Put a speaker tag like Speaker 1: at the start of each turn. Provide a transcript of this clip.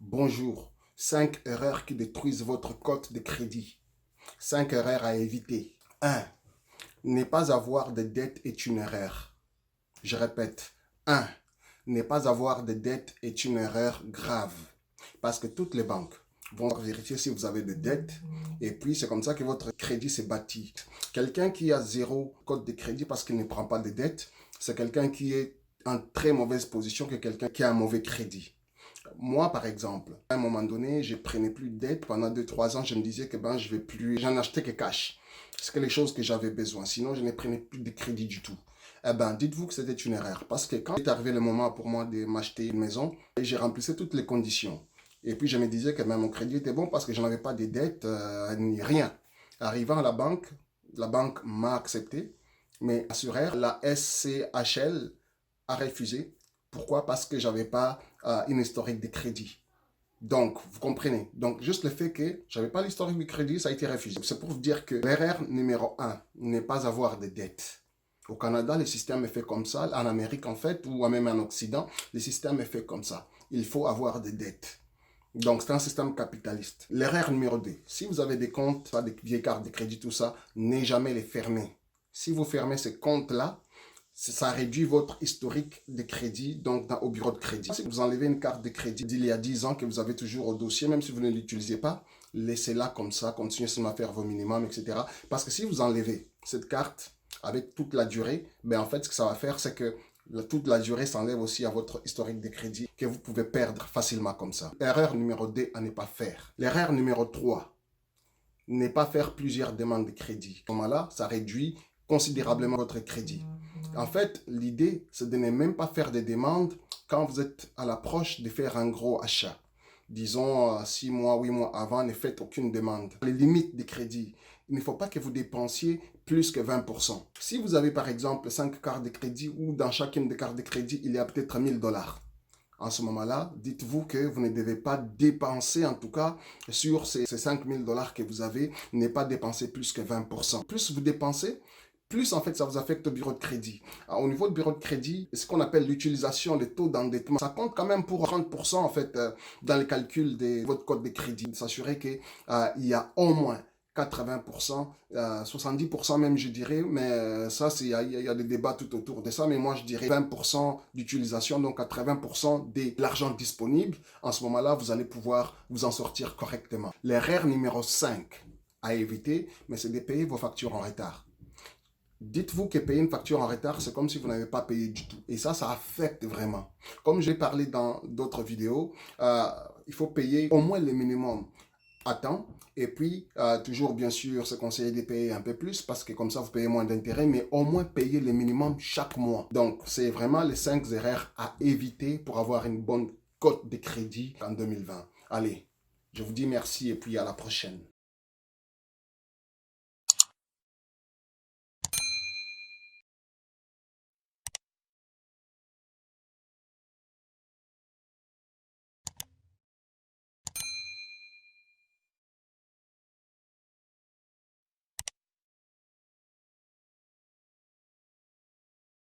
Speaker 1: Bonjour, 5 erreurs qui détruisent votre cote de crédit. 5 erreurs à éviter. 1. Ne pas avoir de dette est une erreur. Je répète. 1. Ne pas avoir de dette est une erreur grave. Parce que toutes les banques vont vérifier si vous avez des dettes. Et puis, c'est comme ça que votre crédit s'est bâti. Quelqu'un qui a zéro cote de crédit parce qu'il ne prend pas de dettes, c'est quelqu'un qui est en très mauvaise position que quelqu'un qui a un mauvais crédit. Moi, par exemple, à un moment donné, je prenais plus de dette. Pendant 2-3 ans, je me disais que je vais plus, j'en achetais que cash. C'est que les choses que j'avais besoin. Sinon, je ne prenais plus de crédit du tout. Dites-vous que c'était une erreur. Parce que quand est arrivé le moment pour moi de m'acheter une maison, j'ai remplissé toutes les conditions. Et puis, je me disais que mon crédit était bon parce que je n'avais pas de dettes, ni rien. Arrivant à la banque m'a accepté. Mais assureur, la SCHL a refusé. Pourquoi? Parce que j'avais pas une historique de crédit. Donc, vous comprenez. Donc, juste le fait que j'avais pas l'historique de crédit, ça a été refusé. C'est pour vous dire que l'erreur numéro 1 n'est pas avoir de dettes. Au Canada, le système est fait comme ça. En Amérique, en fait, ou même en Occident, le système est fait comme ça. Il faut avoir des dettes. Donc, c'est un système capitaliste. L'erreur numéro 2, si vous avez des comptes, des vieilles cartes de crédit, tout ça, ne jamais les fermer. Si vous fermez ces comptes-là, ça réduit votre historique de crédit donc au bureau de crédit. Si vous enlevez une carte de crédit d'il y a 10 ans que vous avez toujours au dossier, même si vous ne l'utilisez pas, laissez-la comme ça, continuez seulement à faire vos minimums, etc. Parce que si vous enlevez cette carte avec toute la durée, en fait, ce que ça va faire, c'est que toute la durée s'enlève aussi à votre historique de crédit que vous pouvez perdre facilement comme ça. Erreur numéro 2 à ne pas faire. L'erreur numéro 3, ne pas faire plusieurs demandes de crédit. Comme là, ça réduit considérablement votre crédit. En fait, l'idée, c'est de ne même pas faire des demandes quand vous êtes à l'approche de faire un gros achat. Disons, 6 mois, 8 mois avant, ne faites aucune demande. Les limites de crédit, il ne faut pas que vous dépensiez plus que 20%. Si vous avez par exemple 5 cartes de crédit ou dans chacune des cartes de crédit, il y a peut-être 1000 $. En ce moment-là, dites-vous que vous ne devez pas dépenser, en tout cas, sur ces 5000 $ que vous avez, ne pas dépenser plus que 20%. Plus vous dépensez, plus en fait ça vous affecte au bureau de crédit. Au niveau du bureau de crédit, ce qu'on appelle l'utilisation, les taux d'endettement, ça compte quand même pour 30% en fait dans le calcul de votre code de crédit. S'assurer qu'il y a au moins 80%, 70% même je dirais, mais ça il y a des débats tout autour de ça, mais moi je dirais 20% d'utilisation, donc 80% de l'argent disponible. En ce moment-là, vous allez pouvoir vous en sortir correctement. L'erreur numéro 5 à éviter, mais c'est de payer vos factures en retard. Dites-vous que payer une facture en retard, c'est comme si vous n'avez pas payé du tout. Et ça affecte vraiment. Comme j'ai parlé dans d'autres vidéos, il faut payer au moins le minimum à temps. Et puis, toujours, bien sûr, c'est conseillé de payer un peu plus parce que comme ça, vous payez moins d'intérêt, mais au moins payer le minimum chaque mois. Donc, c'est vraiment les 5 erreurs à éviter pour avoir une bonne cote de crédit en 2020. Allez, je vous dis merci et puis à la prochaine.